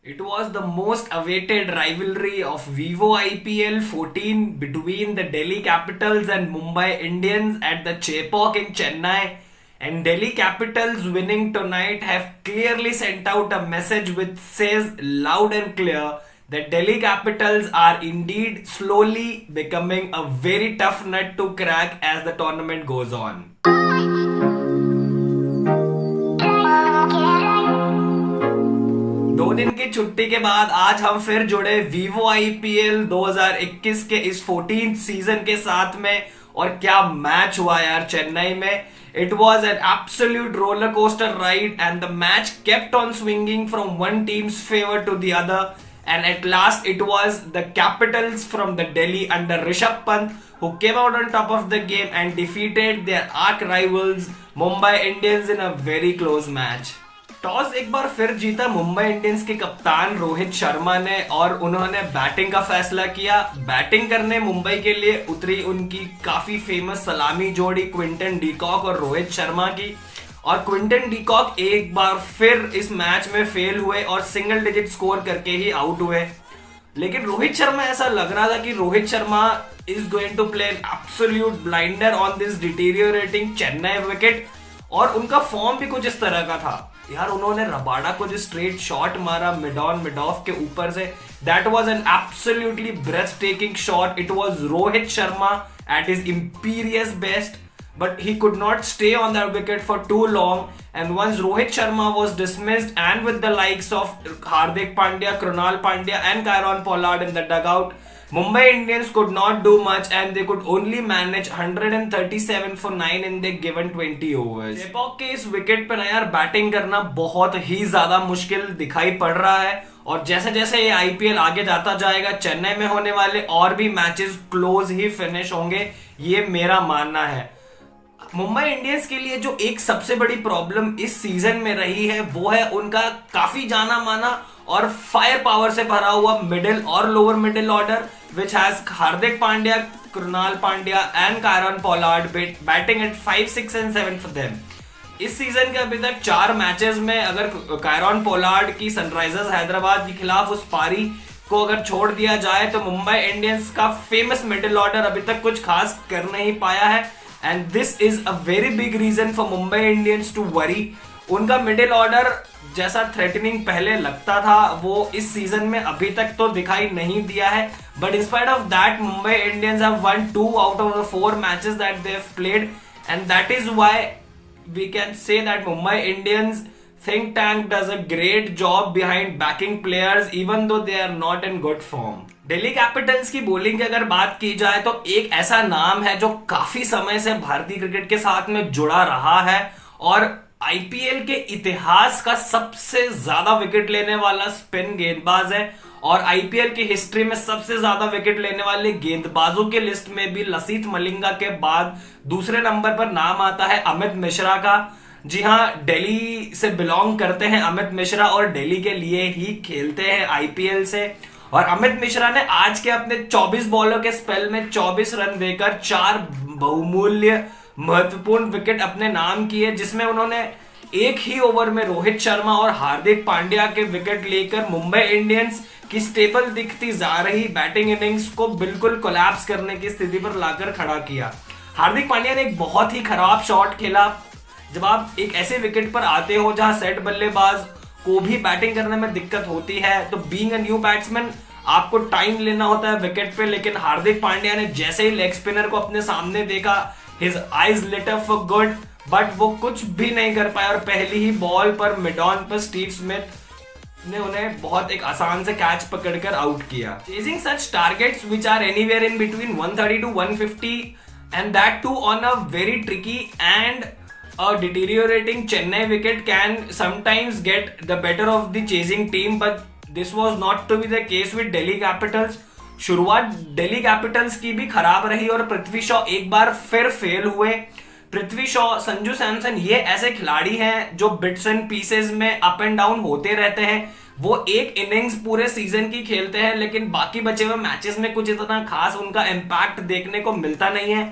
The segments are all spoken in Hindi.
It was the most awaited rivalry of Vivo IPL 14 between the Delhi Capitals and Mumbai Indians at the Chepauk in Chennai. And Delhi Capitals winning tonight have clearly sent out a message which says loud and clear that Delhi Capitals are indeed slowly becoming a very tough nut to crack as the tournament goes on. 2 दिन की छुट्टी के बाद आज हम फिर जुड़े वीवो आईपीएल 2021 के इस 14th सीजन के साथ में। और क्या मैच हुआ यार चेन्नई में। It was an absolute roller coaster ride and the match kept on swinging from one team's favour to the other, and at last it was the Capitals from the Delhi under Rishabh Pant who came out on top of the game and defeated their arch rivals Mumbai Indians in a very close match. Toss एक बार फिर जीता मुंबई इंडियंस के कप्तान रोहित शर्मा ने और उन्होंने बैटिंग का फैसला किया। बैटिंग करने मुंबई के लिए उतरी उनकी काफी फेमस सलामी जोड़ी क्विंटन डीकॉक और रोहित शर्मा की। और क्विंटन डीकॉक एक बार फिर इस मैच में फेल हुए और सिंगल डिजिट स्कोर करके ही आउट हुए। लेकिन रोहित शर्मा, ऐसा लग रहा था कि Rohit Sharma is going to play an absolute blinder on this deteriorating Chennai wicket. और उनका फॉर्म भी कुछ इस तरह का था यार। उन्होंने रबाडा को जो स्ट्रेट शॉट मारा मिड ऑफ के ऊपर से, that was an absolutely breath taking shot. It was Rohit Sharma at his imperious best, but he could not stay on that wicket for too long. And once Rohit Sharma was dismissed, and with the likes of Hardik Pandya, Krunal Pandya and Kieron Pollard in the dugout, Mumbai Indians could not do much and they could only manage 137 for 9 in the given 20 overs. Chepauk के इस विकेट पर यार बैटिंग करना बहुत ही ज्यादा मुश्किल दिखाई पड़ रहा है। और जैसे जैसे ये आईपीएल आगे जाता जाएगा, चेन्नई में होने वाले और भी मैचेस क्लोज ही फिनिश होंगे, ये मेरा मानना है। मुंबई इंडियंस के लिए जो एक सबसे बड़ी प्रॉब्लम इस सीजन में रही है वो है उनका काफी जाना माना और फायर पावर से भरा हुआ मिडिल और lower middle order, which has Hardik Pandya, Krunal Pandya and Kieron Pollard batting at 5, 6 and 7 for them. इस सीजन के अभी तक 4 मैचेस में अगर कायरन पोलार्ड की सनराइजर्स हैदराबाद के खिलाफ उस पारी को अगर छोड़ दिया जाए तो मुंबई इंडियंस का फेमस मिडिल ऑर्डर अभी तक कुछ खास कर नहीं पाया है। And this is a very big reason for Mumbai Indians to worry. उनका मिडिल ऑर्डर जैसा थ्रेटनिंग पहले लगता था वो इस सीजन में अभी तक तो दिखाई नहीं दिया है। But in spite of that Mumbai Indians have won 2 out of the 4 matches that they have played, and that is why we can say that Mumbai Indians think tank does a great job behind backing players even though they are not in good form. Delhi Capitals की बॉलिंग की अगर बात की जाए तो एक ऐसा नाम है जो काफी समय से भारतीय क्रिकेट के साथ में जुड़ा रहा है और आईपीएल के इतिहास का सबसे ज्यादा विकेट लेने वाला स्पिन गेंदबाज है। और आईपीएल की हिस्ट्री में सबसे ज्यादा विकेट लेने वाले गेंदबाजों के लिस्ट में भी लसित मलिंगा के बाद दूसरे नंबर पर नाम आता है अमित मिश्रा का। जी हाँ, दिल्ली से बिलोंग करते हैं अमित मिश्रा और दिल्ली के लिए ही खेलते हैं आईपीएल से। और अमित मिश्रा ने आज के अपने 24 बॉलों के स्पेल में 24 रन देकर 4 बहुमूल्य महत्वपूर्ण विकेट अपने नाम किए, जिसमें उन्होंने एक ही ओवर में रोहित शर्मा और हार्दिक पांड्या के विकेट लेकर मुंबई इंडियंस की स्टेबल दिखती जा रही बैटिंग इनिंग्स को बिल्कुल कोलैप्स करने की स्थिति पर लाकर खड़ा किया। हार्दिक पांड्या ने एक बहुत ही खराब शॉट खेला। जब आप एक ऐसे विकेट पर आते हो जहां सेट बल्लेबाज को भी बैटिंग करने में दिक्कत होती है तो बीइंग अ न्यू बैट्समैन आपको टाइम लेना होता है विकेट पे। लेकिन हार्दिक पांड्या ने जैसे ही लेग स्पिनर को अपने सामने देखा, his eyes lit up for good, but वो कुछ भी नहीं कर पाया और पहली ही बॉल पर मिड ऑन पर स्टीव स्मिथ ने उन्हें बहुत एक आसान से कैच पकड़कर आउट किया। Chasing such targets which are anywhere in between 130 to 150 and that too on a very tricky and a deteriorating Chennai wicket can sometimes get the better of the chasing team, but this was not to be the case with Delhi Capitals. शुरुआत दिल्ली कैपिटल्स की भी खराब रही और पृथ्वी शॉ एक बार फिर फेल हुए। पृथ्वी शॉ, संजू सैमसन, ये ऐसे खिलाड़ी हैं जो बिट्स एंड पीसेस में अप एंड डाउन होते रहते हैं। वो एक इनिंग्स पूरे सीजन की खेलते हैं लेकिन बाकी बचे हुए मैचेस में कुछ इतना खास उनका इम्पैक्ट देखने को मिलता नहीं है।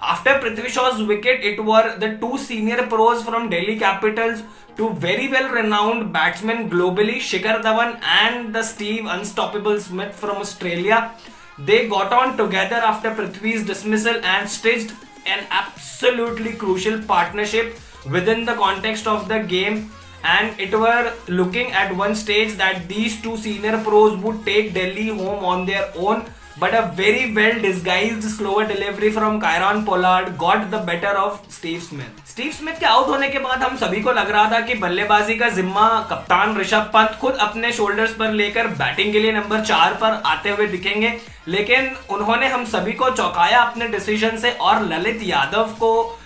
After Prithvi Shaw's wicket, it were the two senior pros from Delhi Capitals, two very well renowned batsmen globally, Shikhar Dhawan and the Steve Unstoppable Smith from Australia. They got on together after Prithvi's dismissal and stitched an absolutely crucial partnership within the context of the game. And it were looking at one stage that these two senior pros would take Delhi home on their own, but a very well disguised slower delivery from Kieron Pollard got the better of Steve Smith. Steve Smith के आउट होने के बाद हम सभी को लग रहा था कि बल्लेबाजी का जिम्मा कप्तान ऋषभ पंत खुद अपने शोल्डर्स पर लेकर बैटिंग के लिए नंबर 4 पर आते हुए दिखेंगे, लेकिन उन्होंने हम सभी को चौंकाया अपने डिसीजन से और ललित यादव को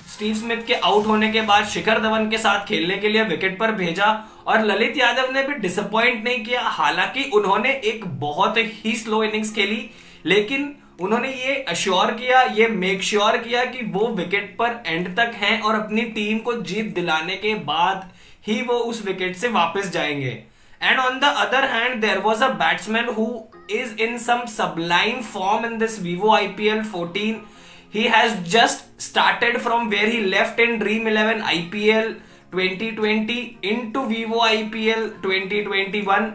स्टीव स्मिथ के आउट होने के बाद शिखर धवन के साथ खेलने के लिए विकेट पर भेजा। और ललित यादव ने भी डिसअपॉइंट नहीं किया, हालांकि उन्होंने एक बहुत ही स्लो इनिंग्स खेली, लेकिन उन्होंने ये अश्योर किया, ये मेक श्योर किया कि वो विकेट पर एंड तक हैं और अपनी टीम को जीत दिलाने के बाद ही वो उस विकेट से वापस जाएंगे। And on the other hand there was a batsman who is in some sublime form in this Vivo IPL 14. He has just started from where he left in Dream 11 IPL 2020 into Vivo IPL 2021.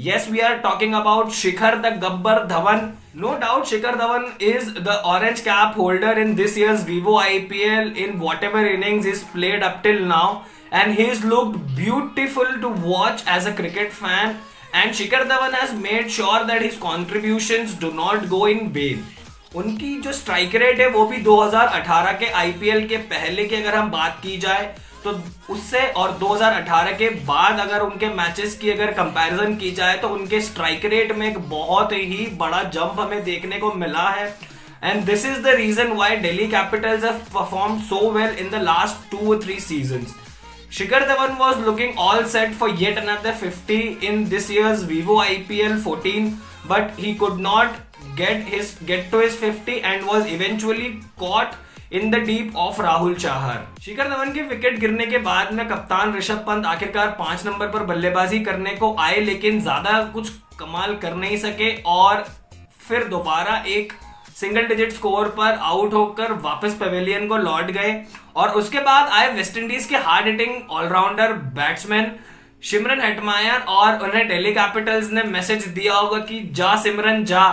Yes, we are talking about Shikhar the Gabbar Dhawan. No doubt Shikhar Dhawan is the orange cap holder in this year's Vivo IPL in whatever innings is played up till now, and he's looked beautiful to watch as a cricket fan, and Shikhar Dhawan has made sure that his contributions do not go in vain. उनकी जो स्ट्राइक रेट है वो भी 2018 के आईपीएल के पहले की अगर हम बात की जाए तो उससे, और 2018 के बाद अगर उनके मैचेस की अगर कंपैरिजन की जाए तो उनके स्ट्राइक रेट में एक बहुत ही बड़ा जंप हमें देखने को मिला है। And this is the reason why Delhi Capitals have performed so well in the last 2 or 3 seasons. Shikhar Dhawan was looking all set for yet another 50 in this year's Vivo IPL 14, but he could not get to his 50 and was eventually caught in the deep of Rahul Chahar. Shikhar Dhawan के विकेट गिरने के बाद में कप्तान ऋषभ पंत आखिरकार 5 नंबर पर बल्लेबाजी करने को आए, लेकिन ज्यादा कुछ कमाल कर नहीं सके और फिर दोबारा एक सिंगल डिजिट स्कोर पर आउट होकर वापस पवेलियन को लौट गए। और उसके बाद आए वेस्ट इंडीज के hard hitting all rounder batsman Shimron Hetmyer, और उन्हें दिल्ली कैपिटल्स ने मैसेज दिया होगा कि जा सिमरन जा,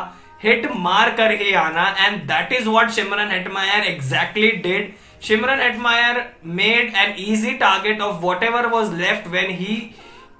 हिट मार कर ही आना, and that is what Simran Hetmyer exactly did. Shimron Hetmyer made an easy target of whatever was left when he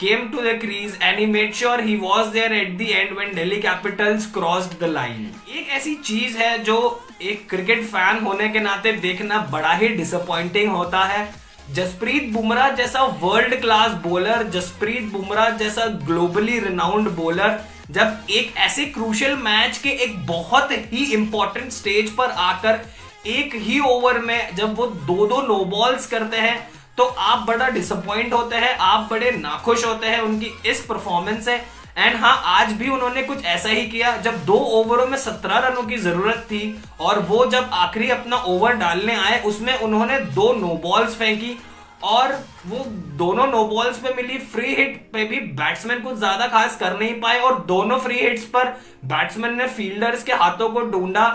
came to the crease, and he made sure he was there at the end when Delhi Capitals crossed the line. एक ऐसी चीज है जो एक क्रिकेट फैन होने के नाते देखना बड़ा ही डिसअपॉइंटिंग होता है. जसप्रीत बुमराह जैसा world class bowler, Jasprit Bumrah जैसा ग्लोबली रिनाउंड बॉलर जब एक ऐसे क्रूशियल मैच के एक बहुत ही इंपॉर्टेंट स्टेज पर आकर एक ही ओवर में जब वो दो नो बॉल्स करते हैं तो आप बड़ा डिसअपॉइंट होते हैं, आप बड़े नाखुश होते हैं उनकी इस परफॉर्मेंस से. एंड हाँ, आज भी उन्होंने कुछ ऐसा ही किया जब 2 ओवरों में 17 रनों की जरूरत थी और वो जब आखिरी अपना ओवर डालने आए उसमें उन्होंने 2 नो बॉल्स फेंकी, और वो दोनों नो बॉल्स पे मिली फ्री हिट पे भी बैट्समैन कुछ ज्यादा खास कर नहीं पाए, और दोनों फ्री हिट्स पर बैट्समैन ने फील्डर्स के हाथों को ढूंढा,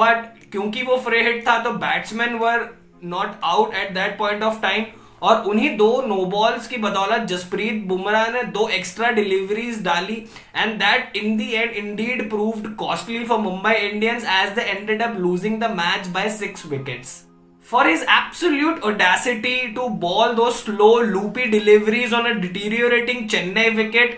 बट क्योंकि वो फ्री हिट था तो batsman were not out at that point of time. और उन्हीं 2 नो बॉल्स की बदौलत जसप्रीत बुमराह ने 2 एक्स्ट्रा डिलीवरीज डाली, and that in the end indeed proved costly for Mumbai Indians as they ended up losing the match by 6 wickets. For his absolute audacity to ball those slow loopy deliveries on a deteriorating Chennai wicket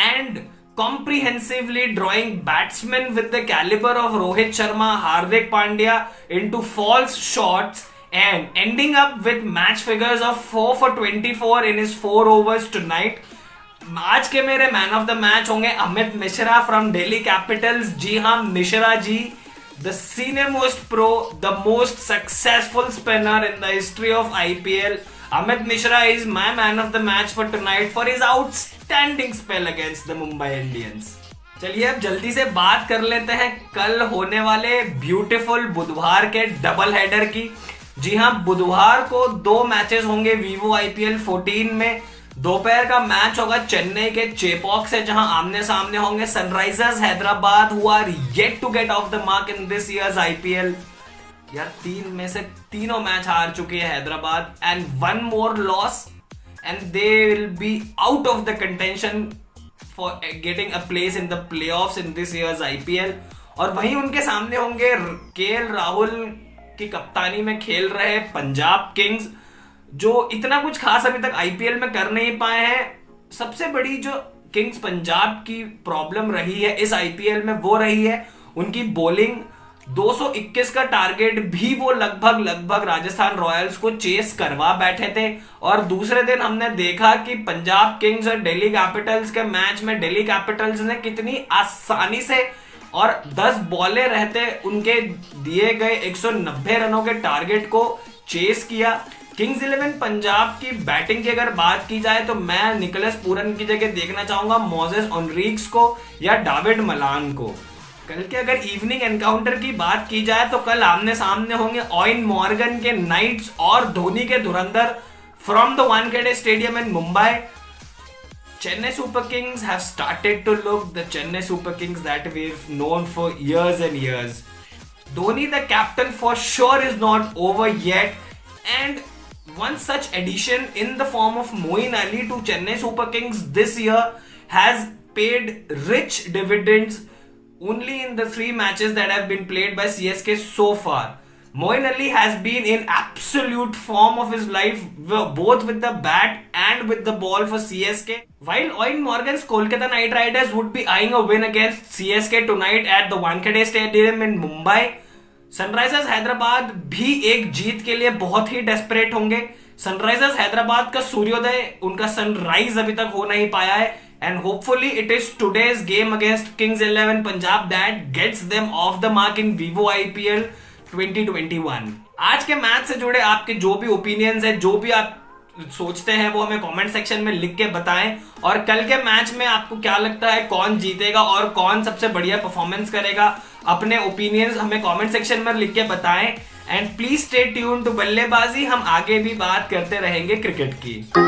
and comprehensively drawing batsmen with the caliber of Rohit Sharma, Hardik Pandya into false shots and ending up with match figures of 4 for 24 in his 4 overs tonight. आज के मेरे मैन ऑफ द मैच होंगे अमित मिश्रा फ्रॉम दिल्ली कैपिटल्स. जी हाँ, Mishra ji, the senior most pro, the most successful spinner in the history of IPL. Amit Mishra is my man of the match for tonight for his outstanding spell against the Mumbai Indians. चलिए अब जल्दी से बात कर लेते हैं कल होने वाले ब्यूटीफुल बुधवार के डबल हेडर की. जी हाँ, बुधवार को 2 मैचेस होंगे Vivo IPL 14 में. दोपहर का मैच होगा चेन्नई के चेपॉक से, जहां आमने सामने होंगे Sunrisers Hyderabad, who are yet to get off the mark in this year's IPL. यार 3 में से तीनों मैच हार चुकी है Hyderabad, and 1 more loss and they will be out of the contention for getting a place in the playoffs in this years IPL. और वहीं उनके सामने होंगे केएल राहुल की कप्तानी में खेल रहे पंजाब किंग्स, जो इतना कुछ खास अभी तक आईपीएल में कर नहीं पाए हैं। सबसे बड़ी जो किंग्स पंजाब की प्रॉब्लम रही है इस आईपीएल में वो रही है उनकी बॉलिंग। 221 का टारगेट भी वो लगभग राजस्थान रॉयल्स को चेस करवा बैठे थे। और दूसरे दिन हमने देखा कि पंजाब किंग्स और दिल्ली कैपिटल्स के मैच में दिल्ली कैपिटल्स ने कितनी आसानी से और 10 बॉलें रहते उनके दिए गए 190 रनों के टारगेट को चेस किया। किंग्स 11 पंजाब की बैटिंग की अगर बात की जाए तो मैं निकोलस पूरन की जगह देखना चाहूंगा मोजेस ओनरिक्स को या डेविड मलान को। कल के अगर इवनिंग एनकाउंटर की बात की जाए तो कल आमने सामने होंगे ऑयन मॉर्गन के नाइट्स और धोनी के धुरंधर from the Wankhede stadium in Mumbai. Chennai Super Kings have started to look the Chennai Super Kings that we've known for years and years. Dhoni, the captain, for sure is not over yet, and one such addition in the form of Moeen Ali to Chennai Super Kings this year has paid rich dividends only in the 3 matches that have been played by CSK so far. Moeen Ali has been in absolute form of his life, both with the bat and with the ball for CSK. While Eoin Morgan's Kolkata Knight Riders would be eyeing a win against CSK tonight at the Wankhede Stadium in Mumbai, Sunrisers Hyderabad भी एक जीत के लिए बहुत ही डेस्परेट होंगे। सनराइजर्स हैदराबाद का सूर्योदय, उनका सनराइज अभी तक हो नहीं पाया है, and hopefully it is today's game against Kings 11 Punjab that gets them off the mark in Vivo IPL 2021। आज के मैच से जुड़े आपके जो भी ओपिनियंस है, जो भी आप सोचते हैं, वो हमें कमेंट सेक्शन में लिख के बताएं। और कल के मैच में आपको क्या लगता है कौन जीतेगा और कौन सबसे बढ़िया परफॉर्मेंस करेगा, अपने ओपिनियंस हमें कमेंट सेक्शन में लिख के बताएं। And please stay tune to Ballebaazi, हम आगे भी बात करते रहेंगे क्रिकेट की।